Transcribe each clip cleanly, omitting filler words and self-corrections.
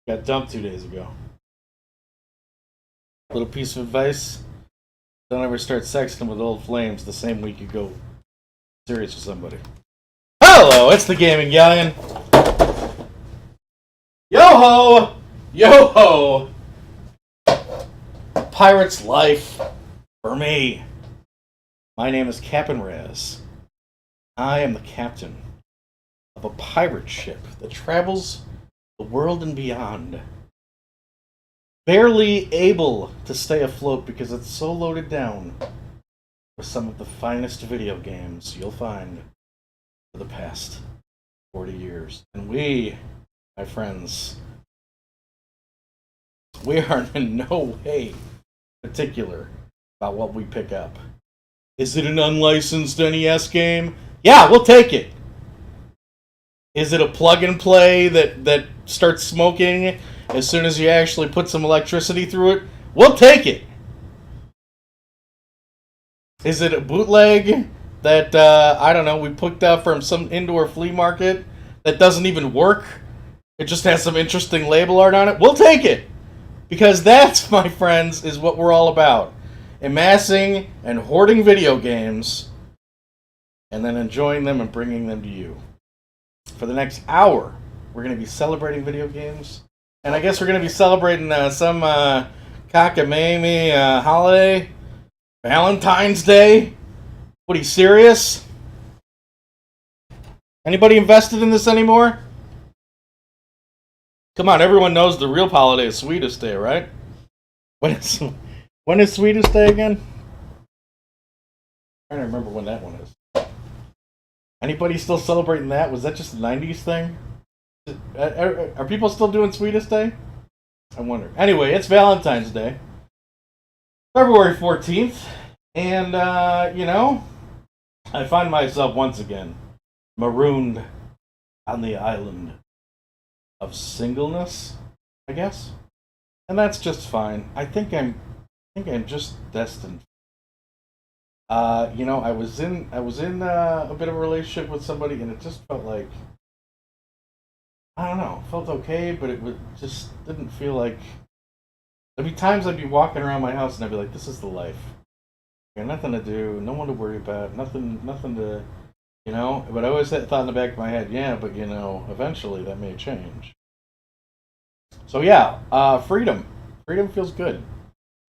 Got dumped 2 days ago. Little piece of advice: don't ever start sexting with old flames the same week you go serious with somebody. Hello, it's the Gaming Galleon. Yo ho! Yo ho! Pirate's life for me. My name is Captain Raz. I am the captain of a pirate ship that travels the world and beyond. Barely able to stay afloat because it's so loaded down with some of the finest video games you'll find for the past 40 years. And we, my friends, we are in no way particular about what we pick up. Is it an unlicensed NES game? Yeah, we'll take it. Is it a plug and play that starts smoking as soon as you actually put some electricity through it? We'll take it. Is it a bootleg that, I don't know, we picked up from some indoor flea market that doesn't even work? It just has some interesting label art on it? We'll take it. Because that, my friends, is what we're all about. Amassing and hoarding video games and then enjoying them and bringing them to you. For the next hour, we're going to be celebrating video games. And I guess we're going to be celebrating some cockamamie holiday. Valentine's Day. What, are you serious? Anybody invested in this anymore? Come on, everyone knows the real holiday is Sweetest Day, right? When is Sweetest Day again? I'm trying to remember when that one is. Anybody still celebrating that? Was that just a 90s thing? Are people still doing Sweetest Day? I wonder. Anyway, it's Valentine's Day. February 14th. And, I find myself once again marooned on the island of singleness, I guess. And that's just fine. I think I'm just destined. I was in a bit of a relationship with somebody, and it just felt like, I don't know, felt okay, but just didn't feel like. There'd be times I'd be walking around my house and I'd be like, "This is the life. I got nothing to do, no one to worry about, nothing to, But I always thought in the back of my head, yeah, but eventually that may change. So yeah, freedom feels good.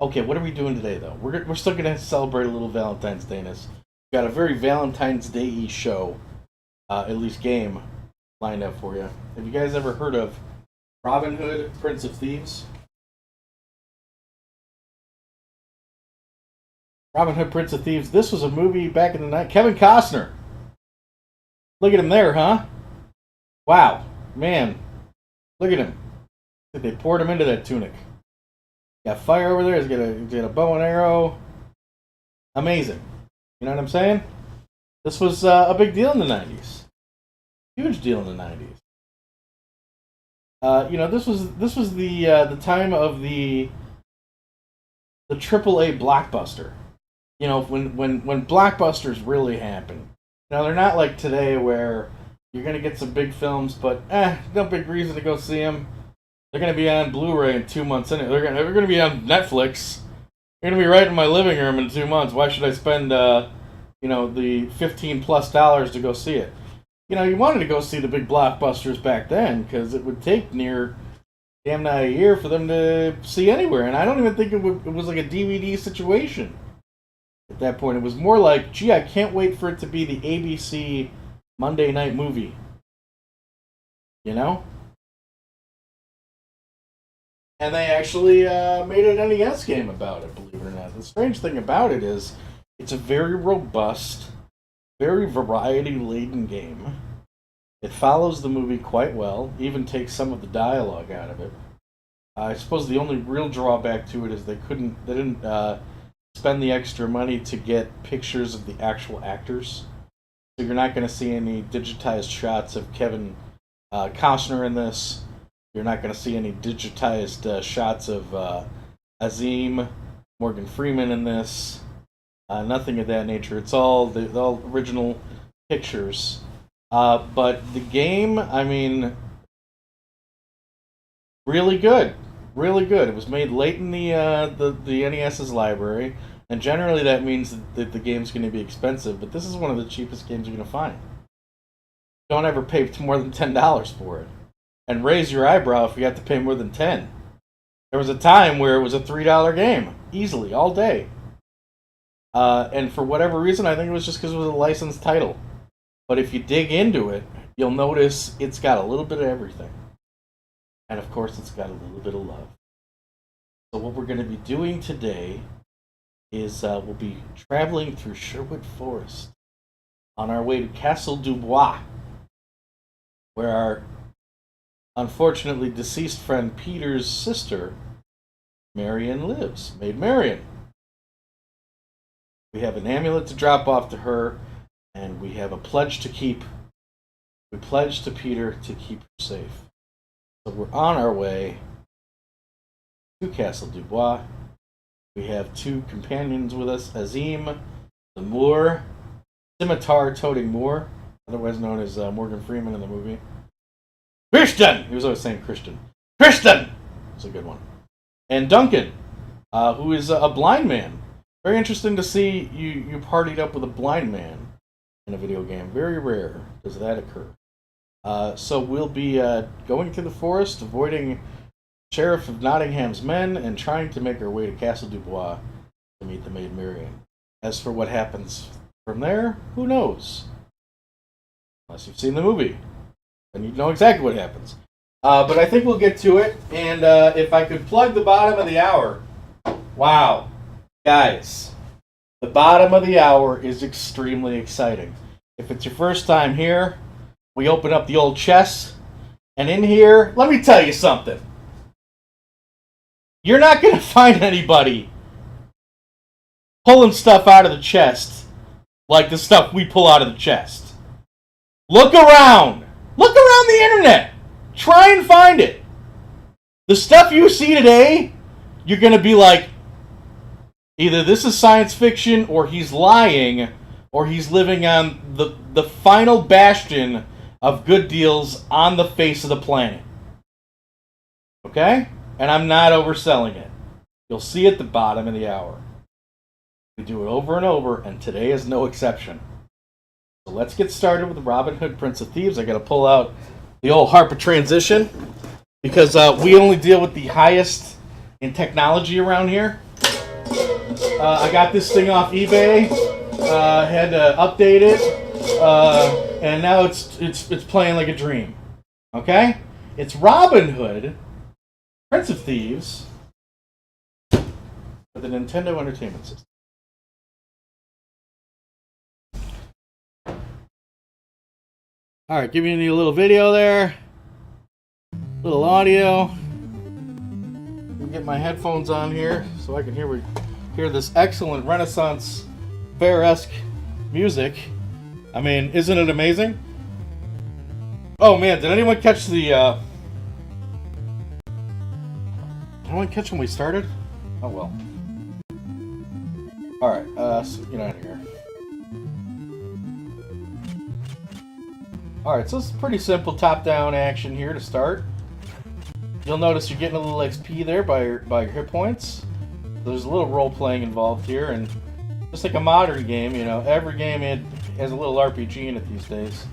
Okay, what are we doing today, though? We're still going to celebrate a little Valentine's Day-ness. We've got a very Valentine's Day-y show, at least game, lined up for you. Have you guys ever heard of Robin Hood, Prince of Thieves? Robin Hood, Prince of Thieves. This was a movie back in the night. Kevin Costner. Look at him there, huh? Wow. Man. Look at him. They poured him into that tunic. Got fire over there. He's got a bow and arrow. Amazing. You know what I'm saying? This was a big deal in the 90s. Huge deal in the 90s. This was the time of the AAA blockbuster. When blockbusters really happen. They're not like today where you're gonna get some big films, but no big reason to go see them. They're going to be on Blu-ray in 2 months. They're going to be on Netflix. They're going to be right in my living room in 2 months. Why should I spend, the $15+ to go see it? You wanted to go see the big blockbusters back then because it would take near damn nigh a year for them to see anywhere. And I don't even think it was like a DVD situation at that point. It was more like, gee, I can't wait for it to be the ABC Monday night movie. And they actually made an NES game about it, believe it or not. The strange thing about it is it's a very robust, very variety-laden game. It follows the movie quite well, even takes some of the dialogue out of it. I suppose the only real drawback to it is they didn't spend the extra money to get pictures of the actual actors. So you're not going to see any digitized shots of Kevin Costner in this. You're not going to see any digitized shots of Azim, Morgan Freeman in this. Nothing of that nature. It's all original pictures. But the game, Really good, really good. It was made late in the NES's library, and generally that means that the game's going to be expensive. But this is one of the cheapest games you're going to find. Don't ever pay more than $10 for it, and raise your eyebrow if you have to pay more than 10. There was a time where it was a $3 game, easily, all day. And for whatever reason, I think it was just because it was a licensed title. But if you dig into it, you'll notice it's got a little bit of everything. And of course, it's got a little bit of love. So what we're going to be doing today is we'll be traveling through Sherwood Forest on our way to Castle Dubois, where our unfortunately deceased friend Peter's sister, Marion, lives. Maid Marion. We have an amulet to drop off to her, and we have a pledge to keep. We pledge to Peter to keep her safe. So we're on our way to Castle Dubois. We have two companions with us, Azim, the Moor, scimitar-toting Moor, otherwise known as Morgan Freeman in the movie. Christian! He was always saying Christian. Christian! That's a good one. And Duncan, who is a blind man. Very interesting to see you partied up with a blind man in a video game. Very rare does that occur. So we'll be going through the forest, avoiding Sheriff of Nottingham's men, and trying to make our way to Castle Dubois to meet the Maid Marian. As for what happens from there, who knows? Unless you've seen the movie, then you know exactly what happens. But I think we'll get to it, and if I could plug the bottom of the hour. Wow. Guys, the bottom of the hour is extremely exciting. If it's your first time here, we open up the old chest, and in here, let me tell you something. You're not going to find anybody pulling stuff out of the chest like the stuff we pull out of the chest. Look around. Look around the internet. Try and find it. The stuff you see today, you're going to be like, either this is science fiction, or he's lying, or he's living on the final bastion of good deals on the face of the planet. Okay? And I'm not overselling it. You'll see at the bottom of the hour. We do it over and over, and today is no exception. So let's get started with Robin Hood, Prince of Thieves. I got to pull out the old harp of transition, because we only deal with the highest in technology around here. I got this thing off eBay, had to update it, and now it's playing like a dream. Okay? It's Robin Hood, Prince of Thieves, for the Nintendo Entertainment System. Alright, give me a little video there, little audio. Let me get my headphones on here so I can hear this excellent Renaissance fair-esque music. I mean, isn't it amazing? Oh man, did anyone catch the anyone catch when we started? Oh well. Alright, so get out of here. Alright, so it's pretty simple top-down action here to start. You'll notice you're getting a little XP there by your hit points. There's a little role-playing involved here, and just like a modern game, you know, every game has a little RPG in it these days.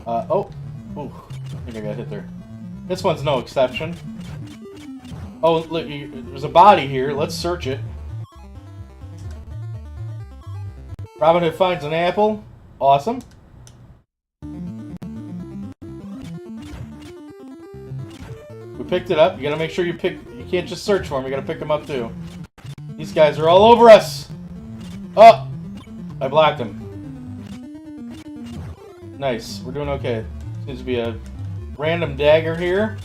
I think I got hit there. This one's no exception. Oh, look, there's a body here. Let's search it. Robin Hood finds an apple. Awesome. We picked it up. You gotta make sure you can't just search for them. You gotta pick them up too. These guys are all over us. Oh! I blocked him. Nice. We're doing okay. Seems to be a random dagger here.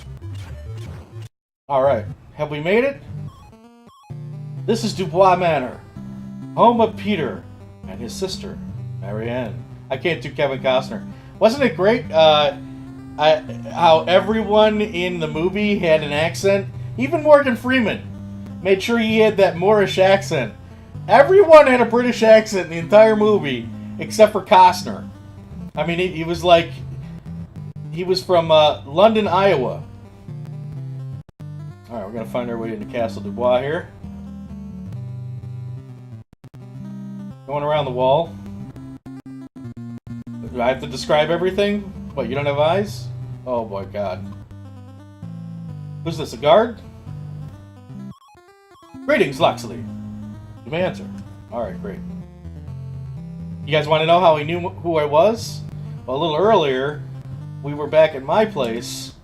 Alright. Have we made it? This is Dubois Manor, home of Peter and his sister, Marianne. I can't do Kevin Costner. Wasn't it great how everyone in the movie had an accent? Even Morgan Freeman made sure he had that Moorish accent. Everyone had a British accent in the entire movie, except for Costner. I mean, he was like... He was from London, Iowa. we're gonna find our way into Castle Dubois here. Going around the wall. Do I have to describe everything? What, you don't have eyes? Oh my god. Who's this, a guard? Greetings, Loxley. You may answer. Alright, great. You guys want to know how he knew who I was? Well, a little earlier, we were back at my place,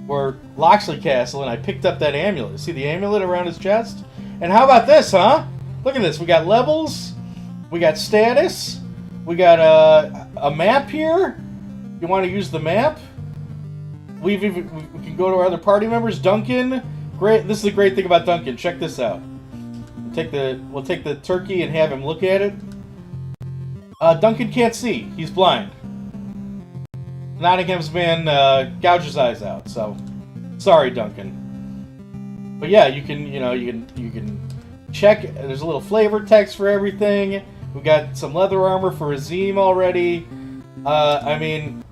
or Loxley Castle, and I picked up that amulet. See the amulet around his chest? And how about this, huh? Look at this. We got levels. We got status. We got a map here. You want to use the map? We can go to our other party members. Duncan. Great. This is the great thing about Duncan. Check this out. We'll take the turkey and have him look at it. Duncan can't see. He's blind. Nottingham's man gouged his eyes out. So, sorry, Duncan. But yeah, you can check. There's a little flavor text for everything. We got some leather armor for Azim already. I mean,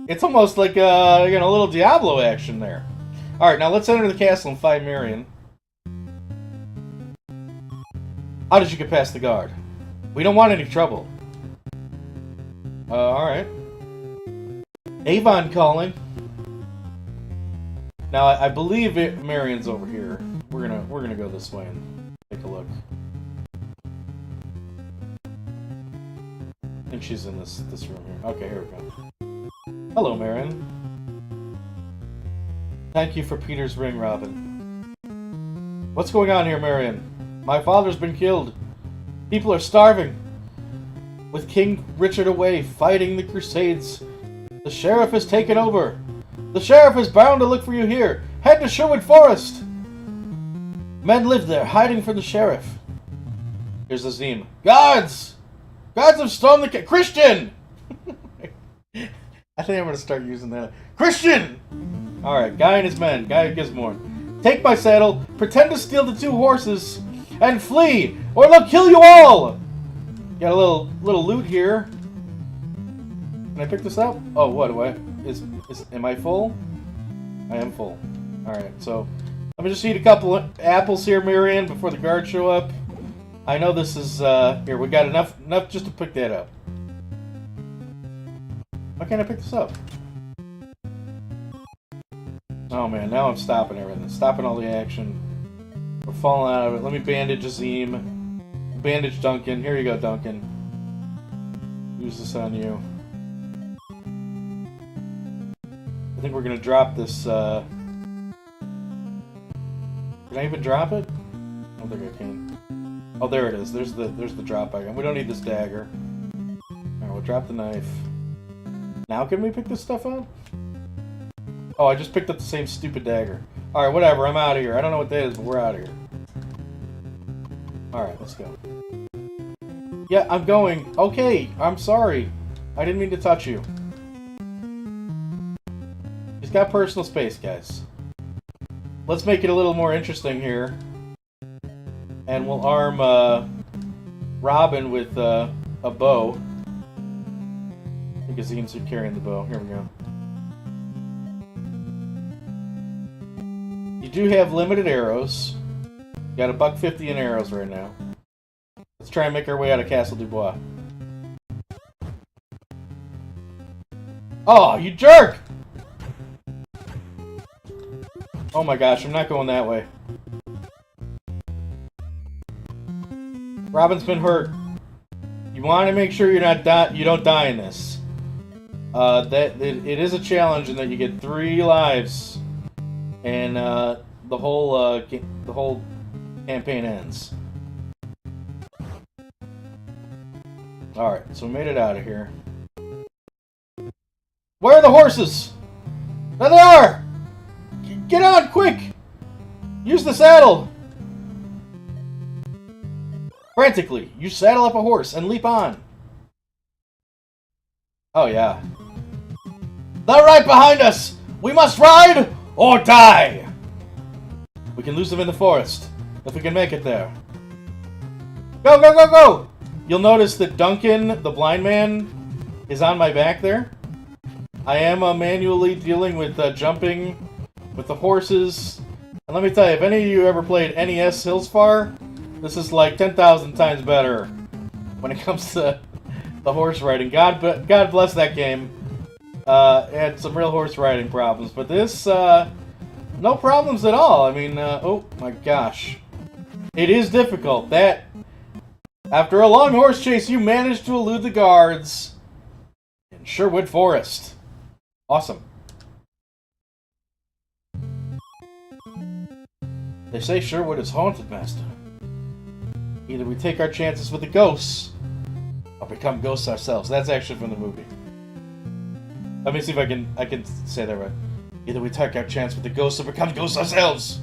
it's almost like a little Diablo action there. All right, now let's enter the castle and find Marion. How did you get past the guard? We don't want any trouble. All right. Avon calling. Now I believe Marion's over here. We're gonna go this way and take a look. I think she's in this room here. Okay, here we go. Hello, Marion. Thank you for Peter's ring, Robin. What's going on here, Marion? My father's been killed. People are starving. With King Richard away, fighting the Crusades, the sheriff has taken over. The sheriff is bound to look for you here. Head to Sherwood Forest. Men live there, hiding from the sheriff. Here's Azim. Guards! Guards have stormed the Christian! I think I'm going to start using that. Christian! Alright, Guy and his men. Guy Gizmorn. Take my saddle, pretend to steal the 2 horses, and flee, or they'll kill you all! Got a little loot here. Can I pick this up? Oh, what do I... Am I full? I am full. Alright, so... Let me just eat a couple of apples here, Marion, before the guards show up. I know this is, here, we got enough just to pick that up. Why can't I pick this up? Oh man, now I'm stopping everything. Stopping all the action. We're falling out of it. Let me bandage Azim. Bandage Duncan. Here you go, Duncan. Use this on you. I think we're gonna drop this, Can I even drop it? I don't think I can. Oh, there it is. There's the drop icon. We don't need this dagger. Alright, we'll drop the knife. Now can we pick this stuff up? Oh, I just picked up the same stupid dagger. Alright, whatever. I'm out of here. I don't know what that is, but we're out of here. Alright, let's go. Yeah, I'm going. Okay, I'm sorry. I didn't mean to touch you. He's got personal space, guys. Let's make it a little more interesting here. And we'll arm Robin with a bow. I think Azim's carrying the bow. Here we go. You do have limited arrows. You got $1.50 in arrows right now. Let's try and make our way out of Castle Dubois. Oh, you jerk! Oh my gosh, I'm not going that way. Robin's been hurt. You want to make sure you don't die in this. It is a challenge in that you get 3 lives, and the whole campaign ends. All right, so we made it out of here. Where are the horses? There they are! Get on, quick! Use the saddle! Frantically, you saddle up a horse and leap on. Oh, yeah. They're right behind us! We must ride or die! We can lose them in the forest, if we can make it there. Go, go, go, go! You'll notice that Duncan, the blind man, is on my back there. I am manually dealing with jumping with the horses And let me tell you, if any of you ever played NES Hillsfar, this is like 10,000 times better when it comes to the horse riding. God bless that game. It had some real horse riding problems, but this, no problems at all. I mean, oh my gosh. It is difficult. That, after a long horse chase, you managed to elude the guards in Sherwood Forest. Awesome. They say Sherwood is haunted, Master. Either we take our chances with the ghosts, or become ghosts ourselves. That's actually from the movie. Let me see if I can say that right. Either we take our chance with the ghosts, or become ghosts ourselves.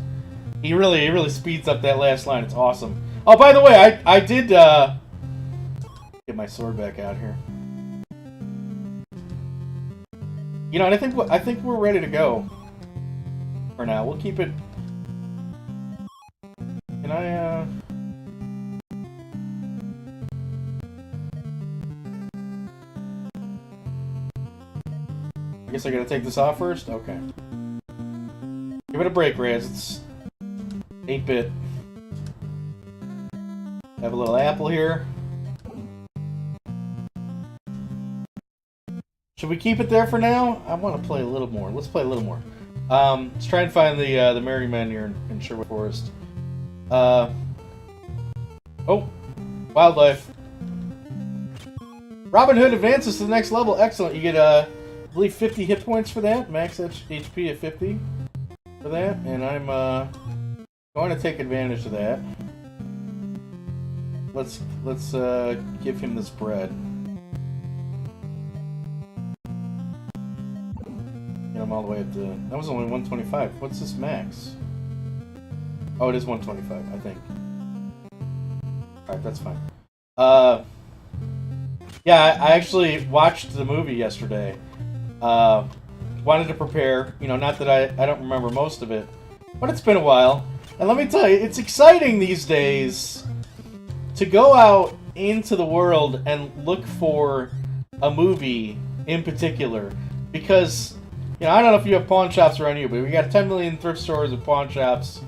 He really speeds up that last line. It's awesome. Oh, by the way, I did get my sword back out here. You know, and I think we're ready to go. For now, we'll keep it. Can I, I guess I gotta take this off first? Okay. Give it a break, Raz. It's 8-bit. Have a little apple here. Should we keep it there for now? I want to play a little more. Let's play a little more. Let's try and find the Merry Men here in Sherwood Forest. Oh, wildlife. Robin Hood advances to the next level. Excellent. You get, I believe, 50 hit points for that. Max HP at 50 for that. And I'm going to take advantage of that. Let's give him this bread. Get him all the way up to... That was only 125. What's this max? Oh, it is 125, I think. Alright, that's fine. Yeah, I actually watched the movie yesterday. Wanted to prepare. You know, not that I don't remember most of it. But it's been a while. And let me tell you, it's exciting these days to go out into the world and look for a movie in particular. Because, you know, I don't know if you have pawn shops around you, but we got 10 million thrift stores and pawn shops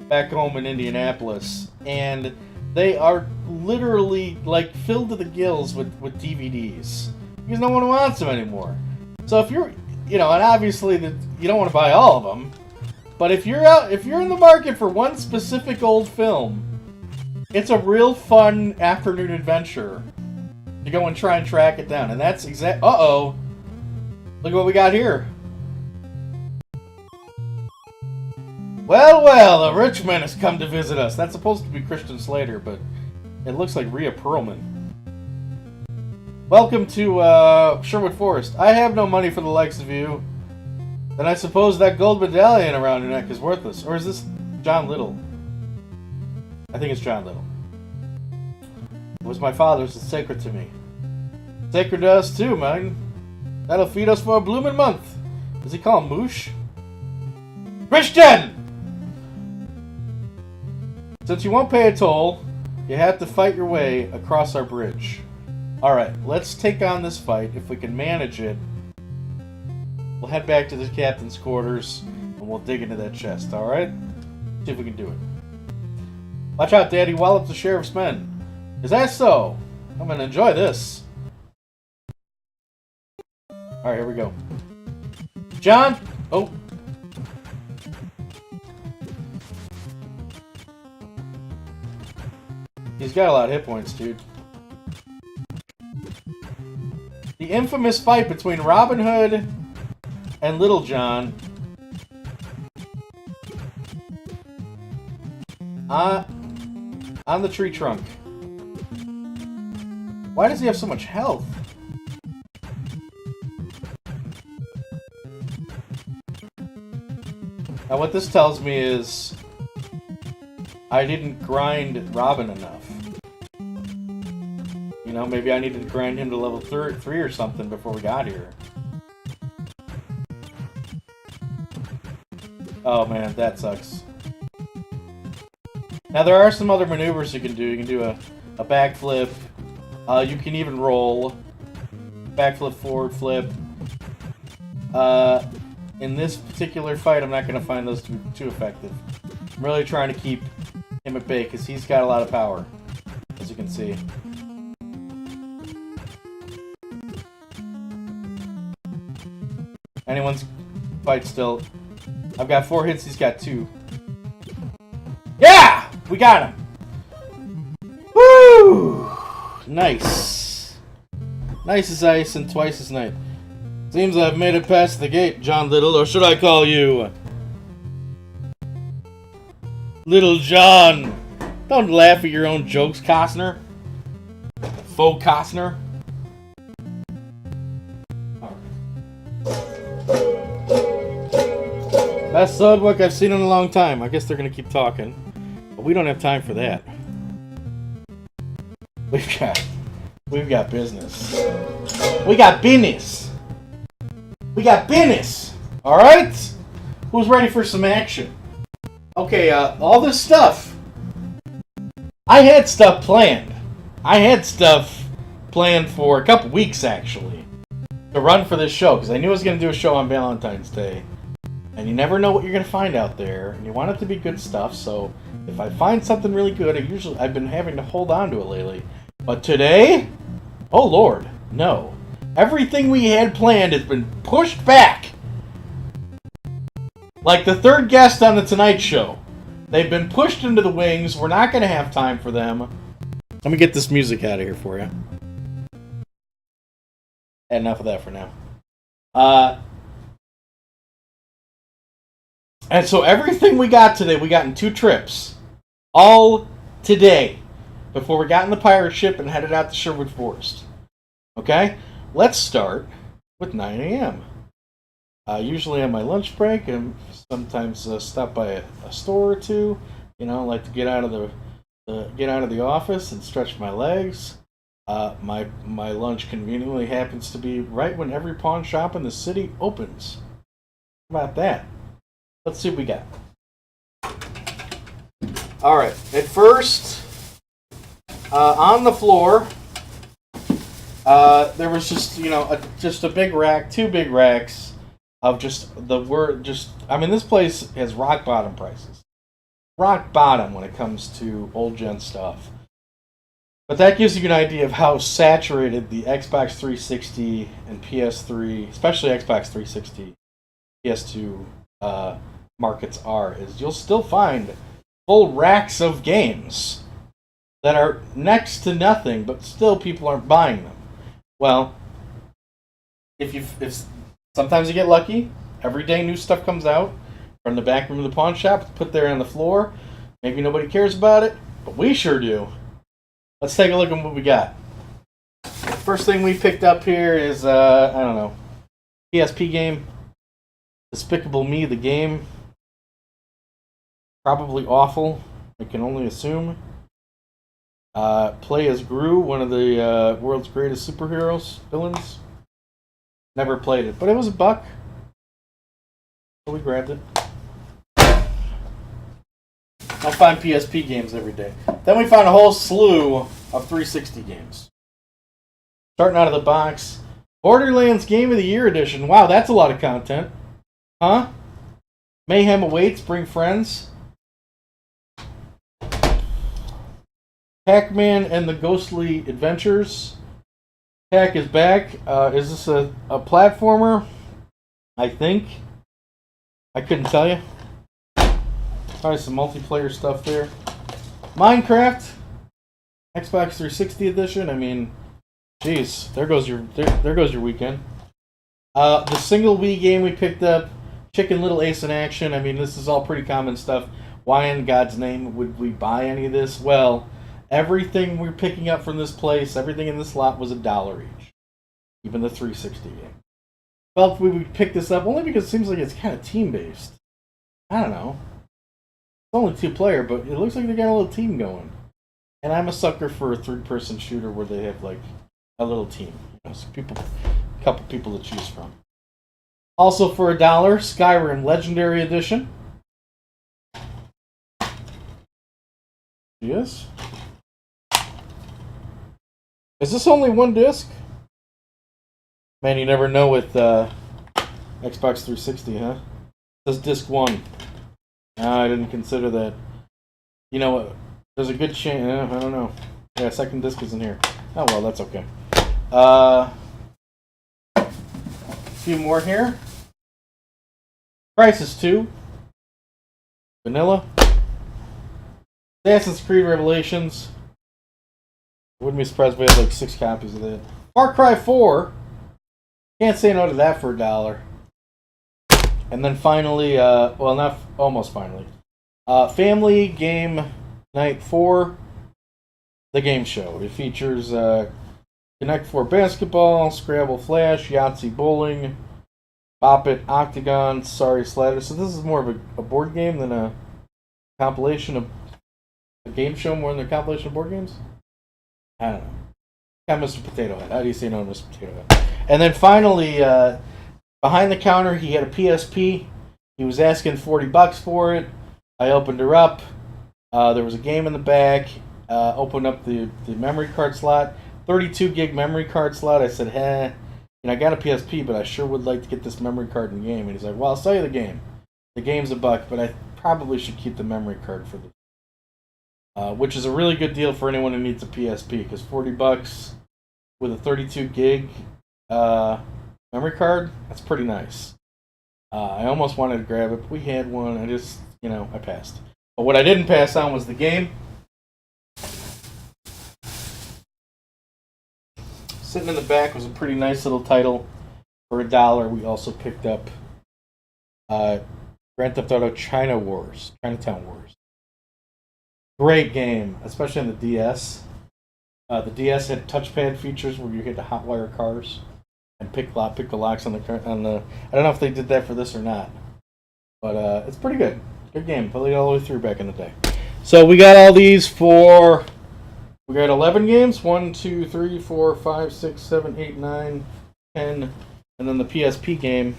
back home in Indianapolis, and they are literally like filled to the gills with DVDs because no one wants them anymore. So if you're, you know, and obviously you don't want to buy all of them, but if you're in the market for one specific old film, it's a real fun afternoon adventure to go and try and track it down. And that's look at what we got here. Well, a rich man has come to visit us. That's supposed to be Christian Slater, but it looks like Rhea Perlman. Welcome to Sherwood Forest. I have no money for the likes of you. Then I suppose that gold medallion around your neck is worthless. Or is this John Little? I think it's John Little. It was my father's. It's sacred to me. Sacred to us too, man. That'll feed us for a blooming month. Does he call him Moosh? Christian! Since you won't pay a toll, you have to fight your way across our bridge. Alright, let's take on this fight. If we can manage it, we'll head back to the captain's quarters and we'll dig into that chest, alright? See if we can do it. Watch out, Daddy. Wallop the sheriff's men. Is that so? I'm gonna enjoy this. Alright, here we go. John! Oh. He's got a lot of hit points, dude. The infamous fight between Robin Hood and Little John. On the tree trunk. Why does he have so much health? Now what this tells me is I didn't grind Robin enough. You know, maybe I needed to grind him to level 3 or something before we got here. Oh man, that sucks. Now there are some other maneuvers you can do. You can do a backflip. You can even roll. Backflip, forward flip. In this particular fight, I'm not going to find those too effective. I'm really trying to keep him at bay because he's got a lot of power, as you can see. Anyone's fight still. I've got 4 hits, he's got 2. Yeah! We got him! Woo! Nice. Nice as ice and twice as nice. Seems I've made it past the gate, John Little, or should I call you Little John? Don't laugh at your own jokes, Costner. Faux Costner. Best Sudwick I've seen in a long time. I guess they're gonna keep talking, but we don't have time for that. We've got business. We got business. We got business. All right. Who's ready for some action? Okay. All this stuff. I had stuff planned. I had stuff planned for a couple weeks actually to run for this show because I knew I was gonna do a show on Valentine's Day. And you never know what you're going to find out there, and you want it to be good stuff, so if I find something really good, I've been having to hold on to it lately. But today, oh Lord, no. Everything we had planned has been pushed back. Like the third guest on the Tonight Show. They've been pushed into the wings, we're not going to have time for them. Let me get this music out of here for you. Enough of that for now. And so everything we got today, we got in 2 trips. All today. Before we got in the pirate ship and headed out to Sherwood Forest. Okay? Let's start with 9 a.m. Usually on my lunch break and sometimes stop by a store or two. You know, like to get out of the office and stretch my legs. My lunch conveniently happens to be right when every pawn shop in the city opens. How about that? Let's see what we got. All right. At first, on the floor, there was just just a big rack, 2 big racks of I mean, this place has rock bottom prices, rock bottom when it comes to old gen stuff. But that gives you an idea of how saturated the Xbox 360 and PS3, especially Xbox 360, PS2. Markets are, is you'll still find full racks of games that are next to nothing, but still people aren't buying them. Well, if sometimes you get lucky, every day new stuff comes out from the back room of the pawn shop, put there on the floor. Maybe nobody cares about it, but we sure do. Let's take a look at what we got. First thing we picked up here is I don't know, PSP game. Despicable Me, the game. Probably awful. I can only assume. Play as Gru, one of the world's greatest superheroes, villains. Never played it, but it was $1. So we grabbed it. I find PSP games every day. Then we found a whole slew of 360 games. Starting out of the box, Borderlands Game of the Year Edition. Wow, that's a lot of content. Huh? Mayhem awaits, bring friends. Pac-Man and the Ghostly Adventures. Pac is back. Is this a platformer? I think. I couldn't tell you. Probably some multiplayer stuff there. Minecraft. Xbox 360 edition. I mean, geez, there goes your weekend. The single Wii game we picked up. Chicken Little Ace in Action. I mean, this is all pretty common stuff. Why in God's name would we buy any of this? Well, everything we're picking up from this place, everything in this lot was $1 each. Even the 360 game. Felt we would pick this up only because it seems like it's kind of team-based. I don't know. It's only 2-player, but it looks like they got a little team going. And I'm a sucker for a 3-person shooter where they have like a little team. So a couple people to choose from. Also for $1, Skyrim Legendary Edition. Yes. Is this only 1 disc? Man, you never know with Xbox 360, huh? It says disc 1. I didn't consider that. You know, there's a good chance. I don't know. Yeah, second disc isn't here. Oh well, that's okay. A few more here. Crisis 2. Vanilla. Assassin's Creed Revelations. Wouldn't be surprised if we had like 6 copies of that. Far Cry 4. Can't say no to that for $1. And then finally, well, not almost finally, Family Game Night 4, the game show. It features Connect 4 basketball, Scrabble Flash, Yahtzee bowling, Bop It, Octagon, Sorry Slider. So this is more of a board game than a compilation of a game show, more than a compilation of board games? I don't know. Got Mr. Potato Head. How do you say no to Mr. Potato Head? And then finally, behind the counter, he had a PSP. He was asking $40 for it. I opened her up. There was a game in the back. Opened up the memory card slot. 32 gig memory card slot. I said, and I got a PSP, but I sure would like to get this memory card in the game. And he's like, well, I'll sell you the game. The game's $1, but I probably should keep the memory card for the, which is a really good deal for anyone who needs a PSP, because $40 with a 32 gig memory card, that's pretty nice. I almost wanted to grab it, but we had one. I passed. But what I didn't pass on was the game. Sitting in the back was a pretty nice little title for $1. We also picked up Grand Theft Auto Chinatown Wars. Great game, especially on the DS. The DS had touchpad features where you had to hotwire cars and pick the locks on the. I don't know if they did that for this or not, but it's pretty good. Good game. Played all the way through back in the day. So we got all these for. We got 11 games. 1, 2, 3, 4, 5, 6, 7, 8, 9, 10, and then the PSP game.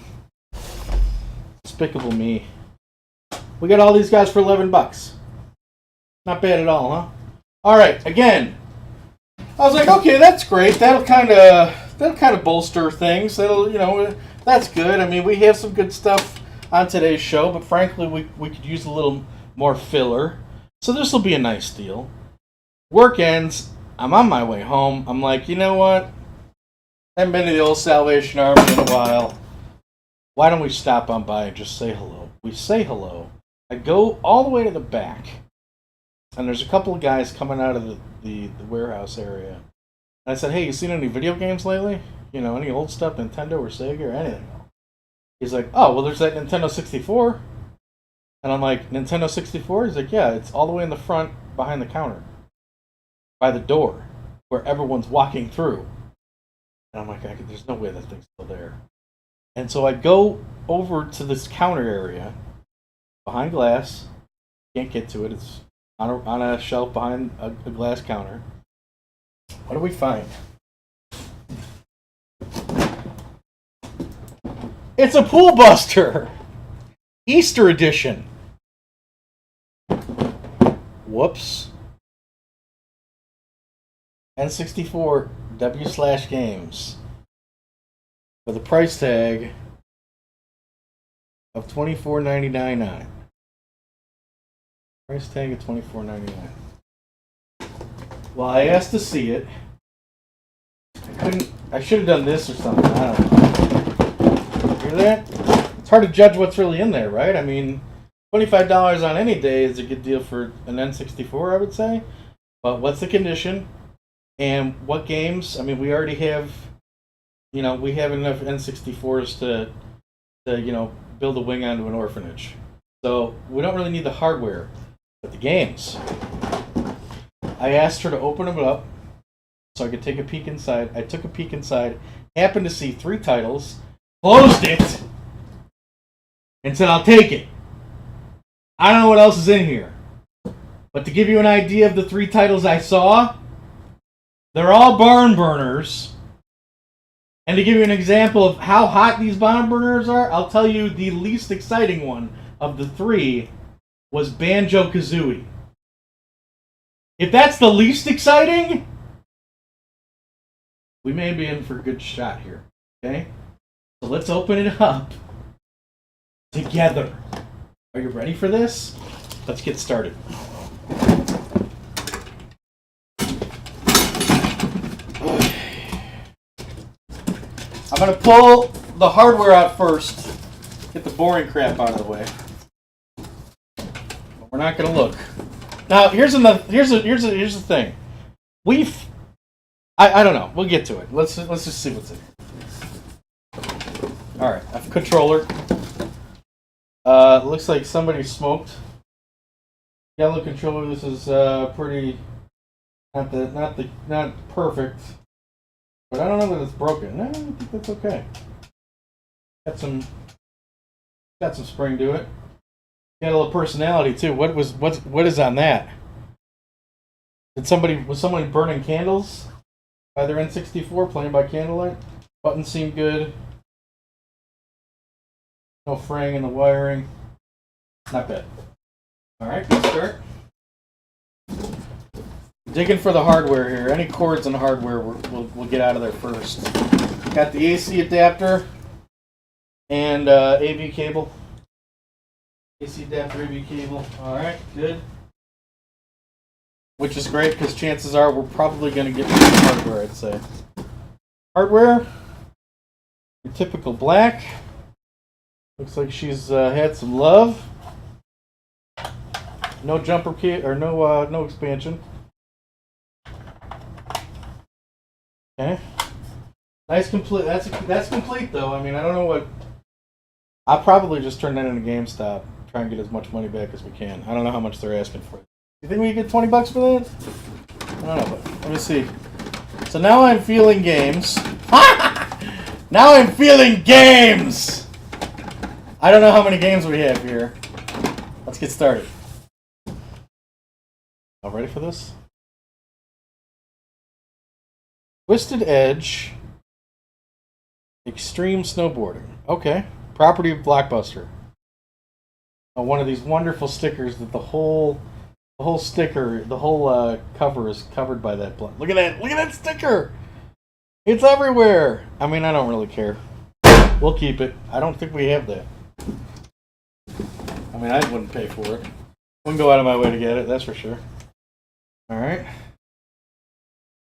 Despicable Me. We got all these guys for $11. Not bad at all, huh? All right. Again, I was like, okay, that's great. That'll kind of bolster things. That's good. I mean, we have some good stuff on today's show, but frankly, we could use a little more filler. So this will be a nice deal. Work ends. I'm on my way home. I'm like, you know what? I haven't been to the old Salvation Army in a while. Why don't we stop on by and just say hello? We say hello. I go all the way to the back, and there's a couple of guys coming out of the warehouse area. And I said, hey, you seen any video games lately? Any old stuff, Nintendo or Sega or anything? He's like, oh, well, there's that Nintendo 64. And I'm like, Nintendo 64? He's like, yeah, it's all the way in the front behind the counter. By the door, where everyone's walking through. And I'm like, there's no way that thing's still there. And so I go over to this counter area, behind glass. Can't get to it. It's on a shelf behind a glass counter. What do we find? It's a Pool Buster! Easter edition! Whoops. N64 W/Games with a price tag of $24.99. Price tag of $24.99. Well, I asked to see it. I should have done this or something. I don't know. Hear that? It's hard to judge what's really in there, right? I mean, $25 on any day is a good deal for an N64, I would say. But what's the condition? And what games? I mean, we already have, we have enough N64s to build a wing onto an orphanage. So we don't really need the hardware, but the games. I asked her to open them up so I could take a peek inside. I took a peek inside, happened to see 3 titles, closed it, and said, I'll take it. I don't know what else is in here. But to give you an idea of the 3 titles I saw, they're all barn burners. And to give you an example of how hot these barn burners are, I'll tell you the least exciting one of the 3 was Banjo-Kazooie. If that's the least exciting, we may be in for a good shot here. Okay? So let's open it up together. Are you ready for this? Let's get started. I'm going to pull the hardware out first. Get the boring crap out of the way. But we're not going to look. Now, here's the thing. I don't know. We'll get to it. Let's just see what's in here. All right, I have a controller. Looks like somebody smoked. Yellow controller. This is pretty not perfect, but I don't know that it's broken. No, I think that's okay. Got some spring to it. Got a little personality too. What is on that? Was somebody burning candles by their N64 playing by candlelight? Buttons seem good. No fraying in the wiring. Not bad. Alright, let's start. Digging for the hardware here. Any cords and hardware we'll get out of there first. Got the AC adapter and AV cable. AC adapter, AV cable. Alright, good. Which is great because chances are we're probably going to get some hardware, I'd say. Hardware. Your typical black. Looks like she's had some love. No jumper kit or no expansion. Okay. Nice complete. That's complete though. I mean, I don't know what. I'll probably just turn that into GameStop. Try and get as much money back as we can. I don't know how much they're asking for. You think we can get $20 for that? I don't know, but let me see. So now I'm feeling games. Now I'm feeling games. I don't know how many games we have here. Let's get started. All ready for this? Twisted Edge. Extreme Snowboarding. Okay. Property of Blockbuster. One of these wonderful stickers that the whole cover is covered by that. Look at that! Look at that sticker! It's everywhere! I mean, I don't really care. We'll keep it. I don't think we have that. I mean, I wouldn't pay for it. Wouldn't go out of my way to get it, that's for sure. Alright.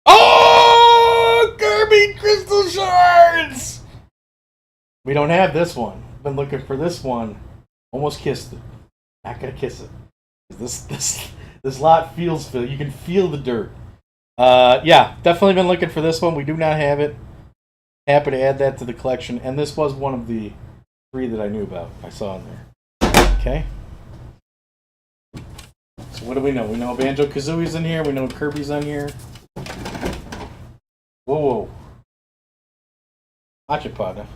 Oh! Kirby Crystal Shards! We don't have this one. Been looking for this one. Almost kissed it. Not gonna kiss it. This lot feels you can feel the dirt. Yeah, definitely been looking for this one. We do not have it. Happy to add that to the collection. And this was one of the 3 that I knew about. I saw in there. Okay. So what do we know? We know Banjo-Kazooie's in here. We know Kirby's on here. Whoa. Watch it, partner.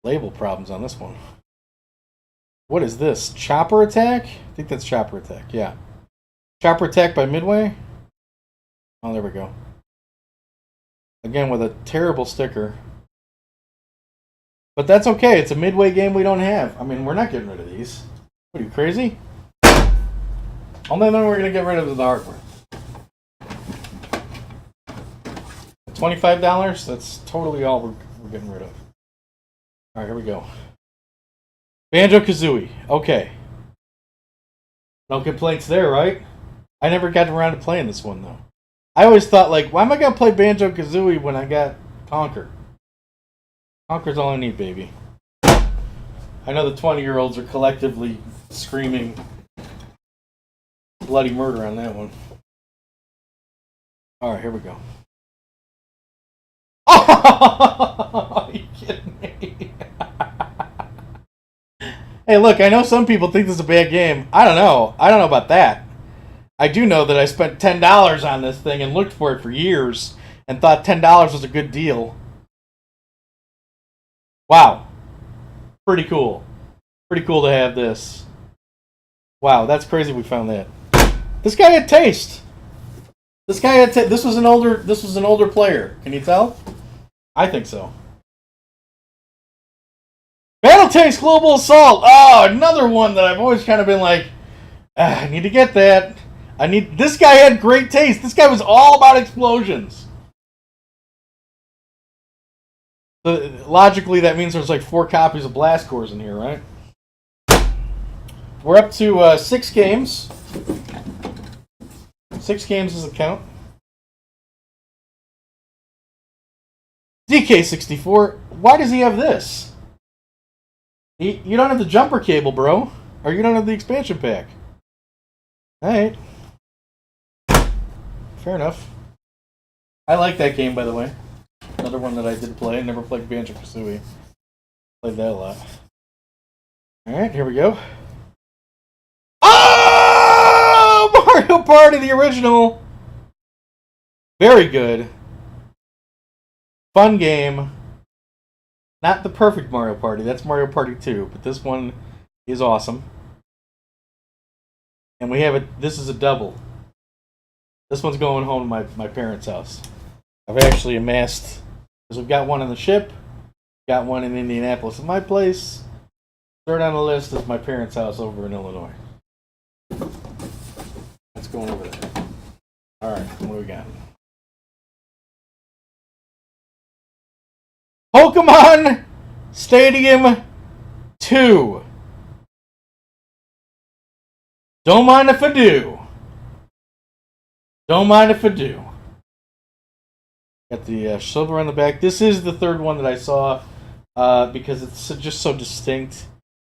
Label problems on this one. What is this? Chopper Attack? I think that's Chopper Attack, yeah. Chopper Attack by Midway? Oh, there we go. Again, with a terrible sticker. But that's okay. It's a Midway game we don't have. I mean, we're not getting rid of these. What are you, crazy? Only thing we're going to get rid of is the hardware. $25? That's totally all we're getting rid of. Alright, here we go. Banjo-Kazooie. Okay. No complaints there, right? I never got around to playing this one, though. I always thought, like, why am I going to play Banjo-Kazooie when I got Conker? Conker's all I need, baby. I know the 20-year-olds are collectively screaming bloody murder on that one. Alright, here we go. Oh, are you kidding me? Hey, look, I know some people think this is a bad game. I don't know. I don't know about that. I do know that I spent $10 on this thing and looked for it for years and thought $10 was a good deal. Wow. Pretty cool. Pretty cool to have this. Wow, that's crazy we found that. This guy had taste. This was an older player. Can you tell? I think so. Battletanks Global Assault. Oh, another one that I've always kind of been like, I need to get that. This guy had great taste. This guy was all about explosions. So logically, that means there's like 4 copies of Blast Cores in here, right? We're up to 6 games. 6 games is a count. DK64, why does he have this? You don't have the jumper cable, bro. Or you don't have the expansion pack. Alright. Fair enough. I like that game, by the way. Another one that I did play. I never played Banjo-Kazooie. Played that a lot. Alright, here we go. Oh! Mario Party, the original! Very good. Fun game. Not the perfect Mario Party. That's Mario Party 2. But this one is awesome. And we have it. This is a double. This one's going home to my parents' house. I've actually amassed, because we've got one on the ship, got one in Indianapolis at my place. Third on the list is my parents' house over in Illinois. Let's go over there. Alright, what do we got? Pokemon Stadium 2. Don't mind if I do. Don't mind if I do. Got the silver on the back. This is the third one that I saw because it's just so distinct.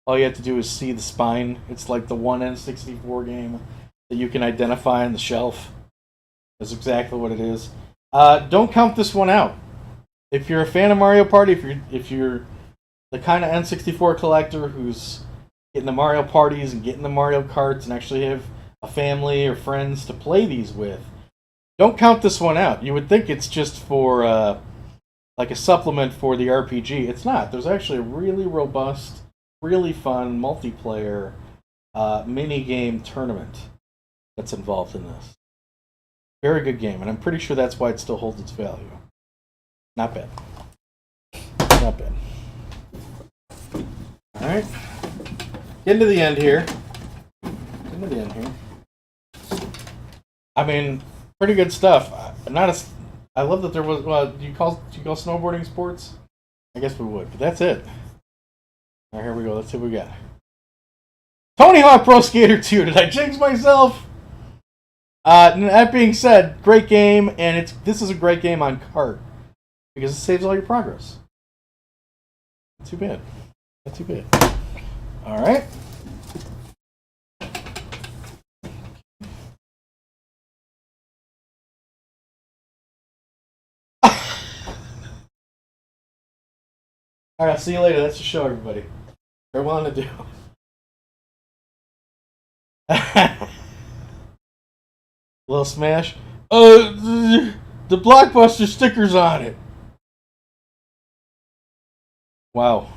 All you have to do is see the spine. It's like the one N64 game that you can identify on the shelf. That's exactly what it is. Don't count this one out. If you're a fan of Mario Party, if you're the kind of N64 collector who's getting the Mario parties and getting the Mario Karts and actually have a family or friends to play these with, don't count this one out. You would think it's just for like a supplement for the RPG. It's not. There's actually a really robust, really fun multiplayer mini-game tournament that's involved in this. Very good game, and I'm pretty sure that's why it still holds its value. Not bad. Not bad. Alright. Getting to the end here. I mean, pretty good stuff. I love that there was. Do you call snowboarding sports? I guess we would, but that's it. All right, here we go. Let's see what we got. Tony Hawk Pro Skater 2. Did I jinx myself? That being said, great game, and this is a great game on kart because it saves all your progress. Not too bad. Not too bad. All right. All right, see you later. That's the show, everybody. They're willing to do. Little smash. The Blockbuster stickers on it. Wow.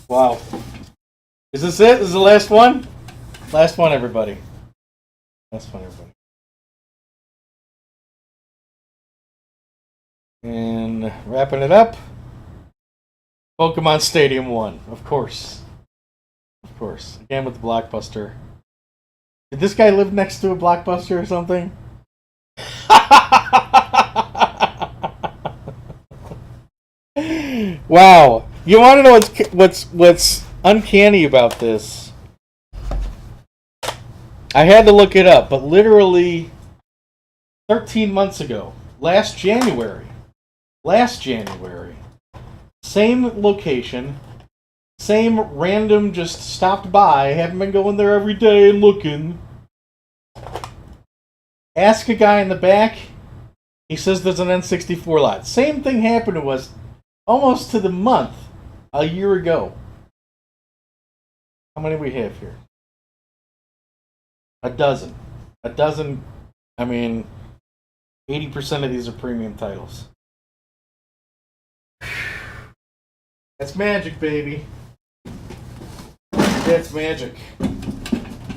Wow. Is this it? Is the last one? Last one, everybody. Last one, everybody. And wrapping it up. Pokemon Stadium 1, of course. Of course. Again with the Blockbuster. Did this guy live next to a Blockbuster or something? Wow. You want to know what's uncanny about this? I had to look it up, but literally 13 months ago, last January, same location, same random, just stopped by, haven't been going there every day and looking. Ask a guy in the back, he says there's an N64 lot. Same thing happened to us almost to the month a year ago. How many we have here? A dozen. I mean, 80% of these are premium titles. That's magic, baby. That's magic.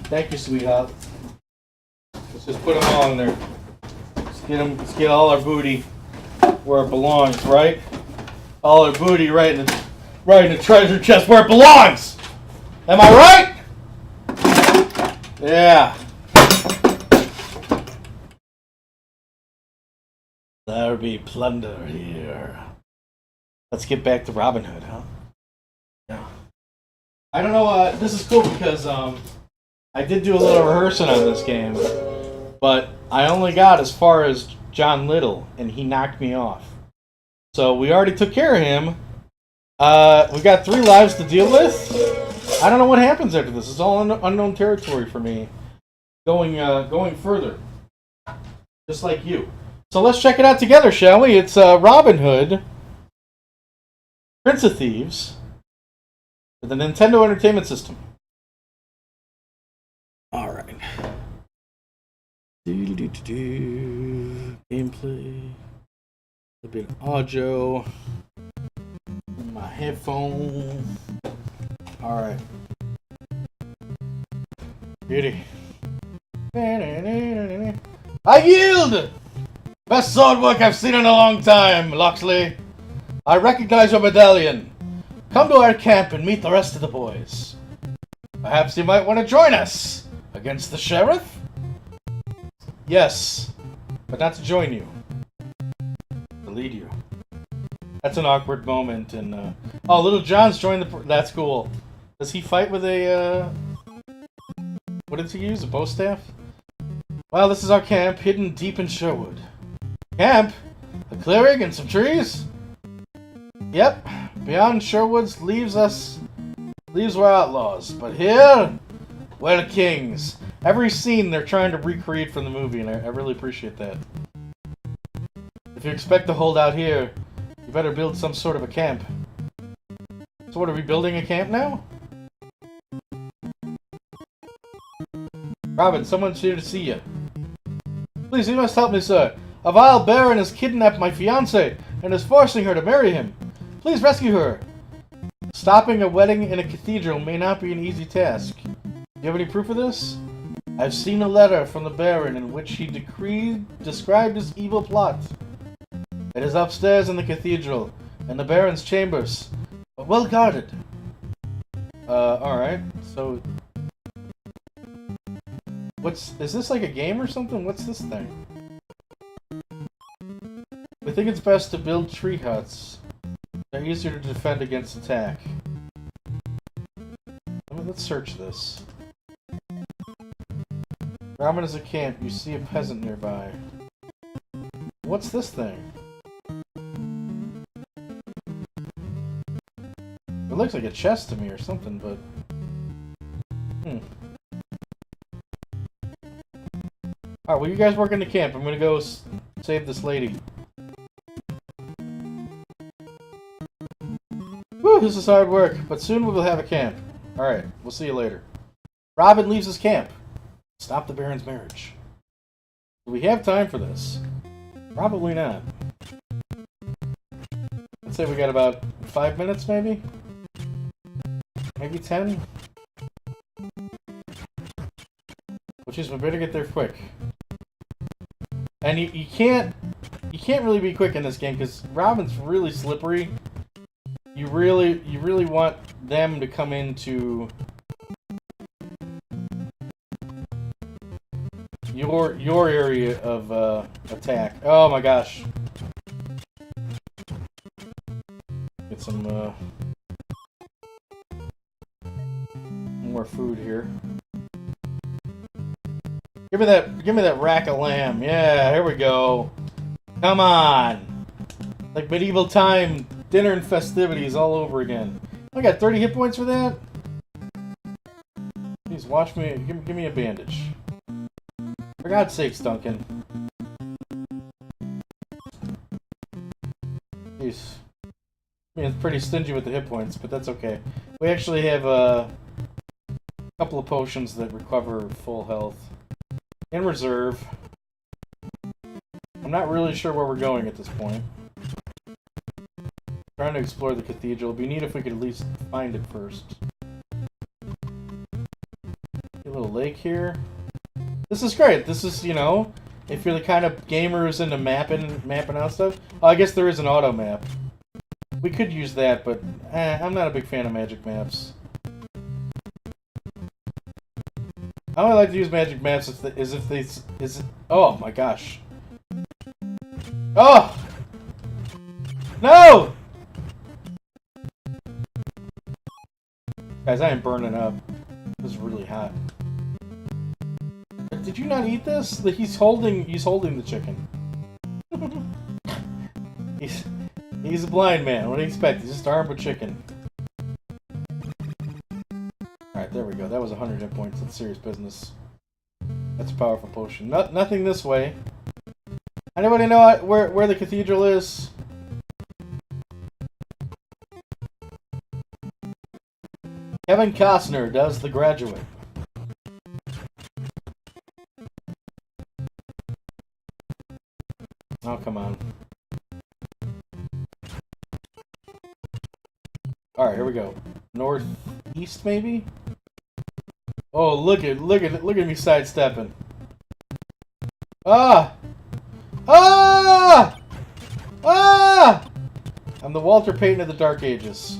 Thank you, sweetheart. Let's just put them all in there. Let's get all our booty where it belongs, right? All our booty right in the treasure chest where it belongs. Am I right? Yeah. There be plunder here. Let's get back to Robin Hood, huh? Yeah. I don't know, this is cool because, I did do a little rehearsing on this game, but I only got as far as John Little, and he knocked me off. So we already took care of him. We got 3 lives to deal with. I don't know what happens after this. It's all unknown territory for me. Going further. Just like you. So let's check it out together, shall we? It's Robin Hood, Prince of Thieves, for the Nintendo Entertainment System. Alright. Gameplay. A bit of audio. My headphone. Alright. Beauty. I yield! Best sword work I've seen in a long time, Loxley. I recognize your medallion. Come to our camp and meet the rest of the boys. Perhaps you might want to join us against the sheriff? Yes, but not to join you. To lead you. That's an awkward moment, and oh, Little John's joined the. That's cool. Does he fight with a? What did he use? A bow staff? Well, this is our camp, hidden deep in Sherwood. Camp? A clearing and some trees? Yep. Beyond Sherwood's leaves we're outlaws, but here we're the kings. Every scene they're trying to recreate from the movie, and I really appreciate that. If you expect to hold out here, you better build some sort of a camp. So what, are we building a camp now? Robin, someone's here to see you. Please, you must help me, sir. A vile baron has kidnapped my fiancée and is forcing her to marry him. Please rescue her. Stopping a wedding in a cathedral may not be an easy task. Do you have any proof of this? I've seen a letter from the baron in which he described his evil plot. It is upstairs in the cathedral, in the baron's chambers, but well guarded. Alright, so... is this like a game or something? What's this thing? We think it's best to build tree huts. They're easier to defend against attack. Let's search this. Robin is a camp. You see a peasant nearby. What's this thing? It looks like a chest to me or something, but... Alright, well, you guys work in the camp. I'm gonna go save this lady. Whew, this is hard work, but soon we will have a camp. Alright, we'll see you later. Robin leaves his camp. Stop the Baron's marriage. Do we have time for this? Probably not. Let's say we got about 5 minutes, maybe? Maybe 10? Which is, we better get there quick. And you can't really be quick in this game because Robin's really slippery. You really want them to come into your area of attack. Oh my gosh. Get some more food here. Give me that rack of lamb. Yeah, here we go. Come on. Like medieval time dinner and festivities all over again. I got 30 hit points for that? Please watch me. Give me a bandage. For God's sakes, Duncan. Jeez. I mean, it's pretty stingy with the hit points, but that's okay. We actually have a couple of potions that recover full health. In reserve. I'm not really sure where we're going at this point. Trying to explore the cathedral. It'd be neat if we could at least find it first. A little lake here. This is great. This is, you know, if you're the kind of gamer who's into mapping out stuff. Oh, I guess there is an auto map. We could use that, but I'm not a big fan of magic maps. I only like to use magic maps oh my gosh. Oh! No! Guys, I am burning up. This is really hot. Did you not eat this? He's holding the chicken. He's a blind man. What do you expect? He's just armed with chicken. Alright, there we go. That was 100 hit points. That's serious business. That's a powerful potion. Nothing this way. Anybody know where the cathedral is? Kevin Costner does The Graduate. Oh, come on. Alright, here we go. Northeast, maybe? Oh, look at me sidestepping. Ah! Ah! Ah! I'm the Walter Payton of the Dark Ages.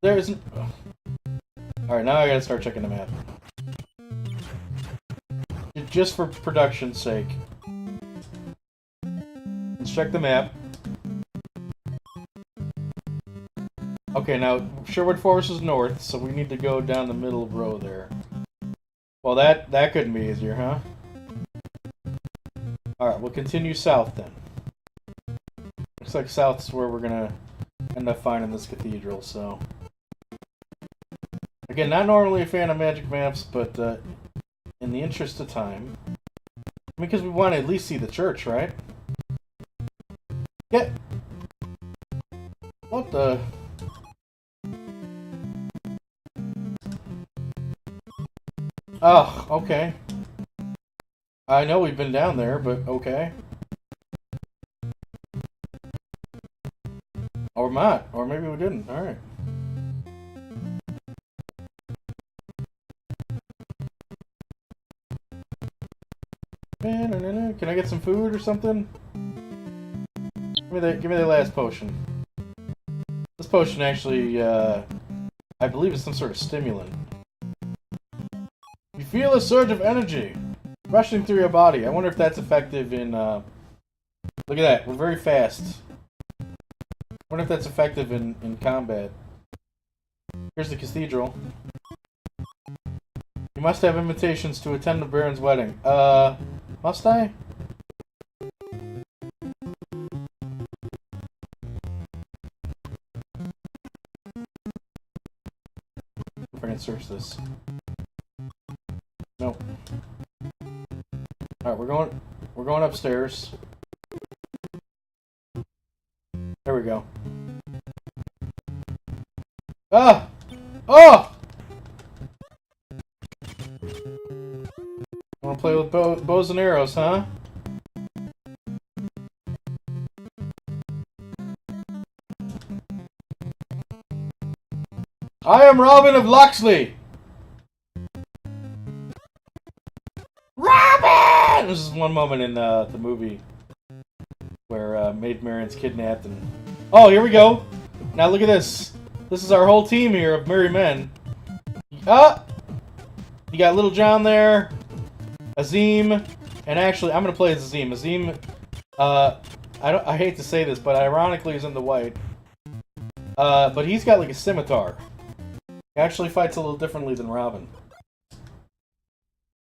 There isn't... Alright, now I gotta start checking the map. Just for production's sake. Let's check the map. Okay, now Sherwood Forest is north, so we need to go down the middle row there. Well, that couldn't be easier, huh? Alright, we'll continue south then. Looks like south's where we're gonna end up finding this cathedral, so... Again, not normally a fan of magic maps, but in the interest of time... I mean, because we want to at least see the church, right? Yeah. What the... Oh, okay. I know we've been down there, but okay. Or not. Or maybe we didn't. Alright. Can I get some food or something? Give me the last potion. This potion actually, I believe is some sort of stimulant. You feel a surge of energy rushing through your body. I wonder if that's effective in, look at that, we're very fast. I wonder if that's effective in combat. Here's the cathedral. You must have invitations to attend the Baron's wedding. Must I? If I can search this. Nope. Alright, we're going upstairs. There we go. Ah! Oh! Want to play with bows and arrows, huh? I am Robin of Locksley! Robin! This is one moment in the movie where Maid Marian's kidnapped and... Oh, here we go! Now look at this. This is our whole team here of merry men. Ah! You got Little John there. Azim, and actually, I'm gonna play as Azim. Azim, I hate to say this, but ironically, he's in the white. But he's got like a scimitar. He actually fights a little differently than Robin,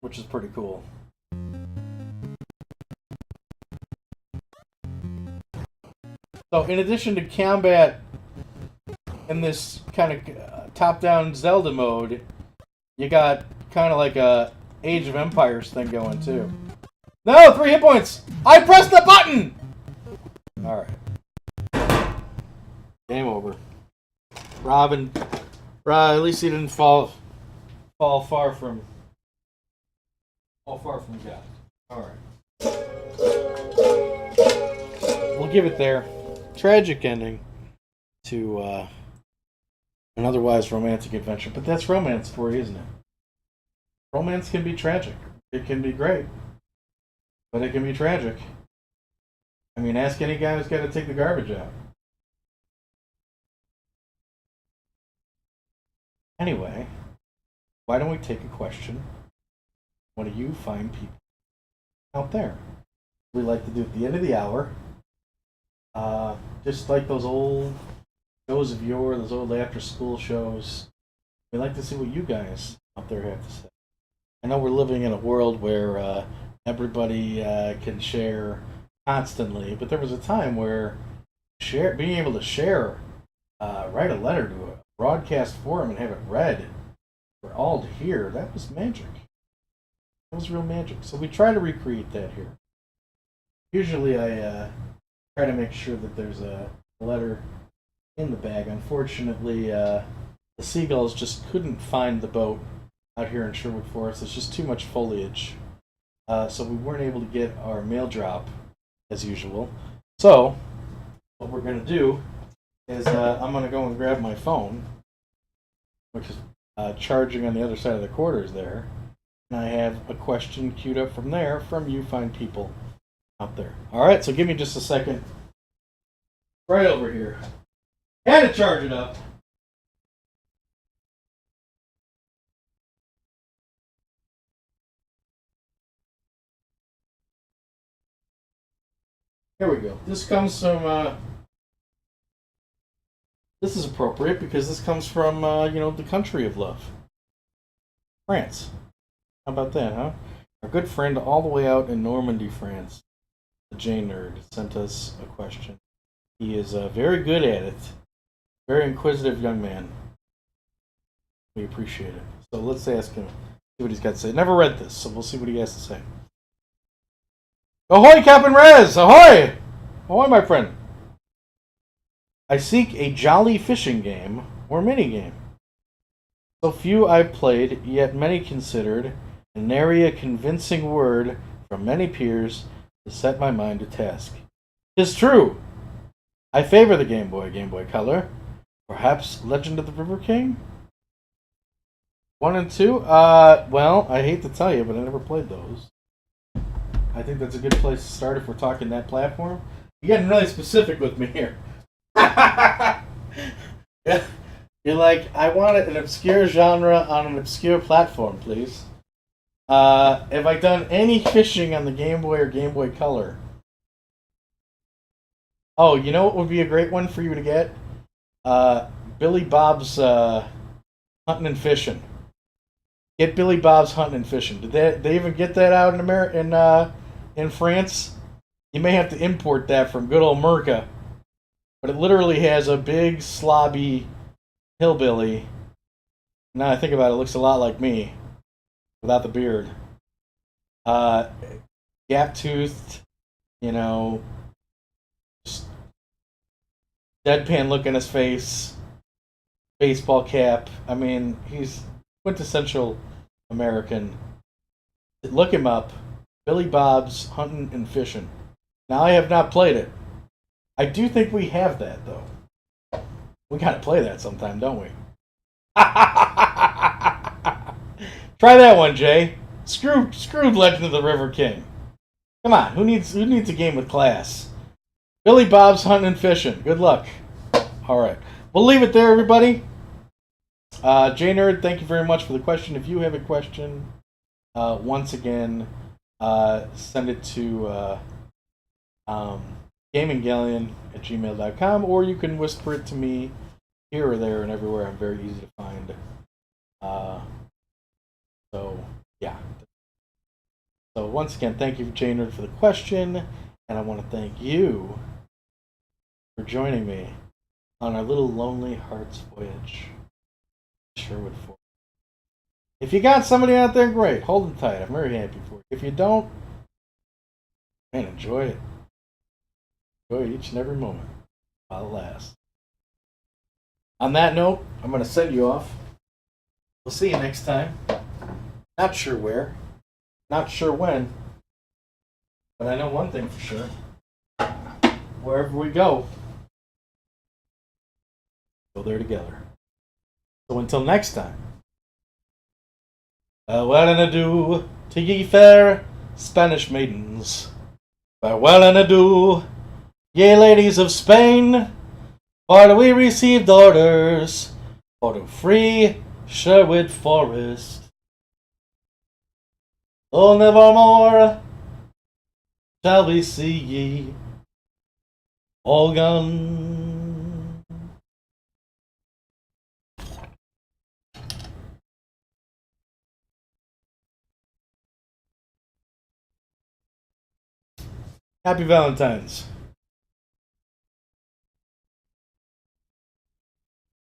which is pretty cool. So, in addition to combat in this kind of top-down Zelda mode, you got kind of like a Age of Empires thing going too. No! 3 hit points! I pressed the button! Alright. Game over. Robin. At least he didn't fall far from God. Alright. We'll give it there. Tragic ending to an otherwise romantic adventure. But that's romance for you, isn't it? Romance can be tragic. It can be great. But it can be tragic. I mean, ask any guy who's got to take the garbage out. Anyway, why don't we take a question one of you fine people out there. We like to do at the end of the hour. Just like those old shows of yore, those old after-school shows. We like to see what you guys out there have to say. I know we're living in a world where everybody can share constantly, but there was a time where being able to share, write a letter to a broadcast forum and have it read for all to hear, that was magic. That was real magic. So we try to recreate that here. Usually I try to make sure that there's a letter in the bag. Unfortunately, the seagulls just couldn't find the boat out here in Sherwood Forest. There's just too much foliage. So we weren't able to get our mail drop as usual. So what we're going to do is I'm going to go and grab my phone, which is charging on the other side of the quarters there. And I have a question queued up from there from you fine people out there. All right, so give me just a second. Right over here. And to charge it up. Here we go. This comes from, this is appropriate because this comes from, the country of love. France. How about that, huh? Our good friend all the way out in Normandy, France, the J Nerd, sent us a question. He is very good at it. Very inquisitive young man. We appreciate it. So let's ask him, see what he's got to say. Never read this, so we'll see what he has to say. Ahoy, Captain Rez! Ahoy! Ahoy, my friend. I seek a jolly fishing game or minigame. So few I've played, yet many considered, and nary a convincing word from many peers to set my mind to task. 'Tis true. I favor the Game Boy Color. Perhaps Legend of the River King? 1 and 2? Well, I hate to tell you, but I never played those. I think that's a good place to start if we're talking that platform. You're getting really specific with me here. Yeah. You're like, I want an obscure genre on an obscure platform, please. Have I done any fishing on the Game Boy or Game Boy Color? Oh, you know what would be a great one for you to get? Billy Bob's Hunting and Fishing. Get Billy Bob's Hunting and Fishing. Did they even get that out in France? You may have to import that from good old America. But it literally has a big, slobby hillbilly. Now I think about it, it looks a lot like me. Without the beard. Gap-toothed, just deadpan look in his face, baseball cap. I mean, he's quintessential American. Look him up. Billy Bob's Hunting and Fishing. Now, I have not played it. I do think we have that, though. We gotta play that sometime, don't we? Try that one, Jay. Screw Legend of the River King. Come on, who needs a game with class? Billy Bob's Hunting and Fishing. Good luck. All right, we'll leave it there, everybody. J Nerd, thank you very much for the question. If you have a question, once again, send it to gaminggalleon@gmail.com, or you can whisper it to me here or there and everywhere. I'm very easy to find. So, yeah. So, once again, thank you, J Nerd, for the question, and I want to thank you for joining me on our little Lonely Hearts voyage. Sherwood Forest. If you got somebody out there, great. Hold them tight. I'm very happy for you. If you don't, man, enjoy it. Enjoy each and every moment while it lasts. On that note, I'm going to send you off. We'll see you next time. Not sure where. Not sure when. But I know one thing for sure. Wherever we go there together. So until next time. Farewell and adieu to ye fair Spanish maidens. Farewell and adieu, ye ladies of Spain. For we received orders for to free Sherwood Forest. Oh, nevermore shall we see ye all gone. Happy Valentine's.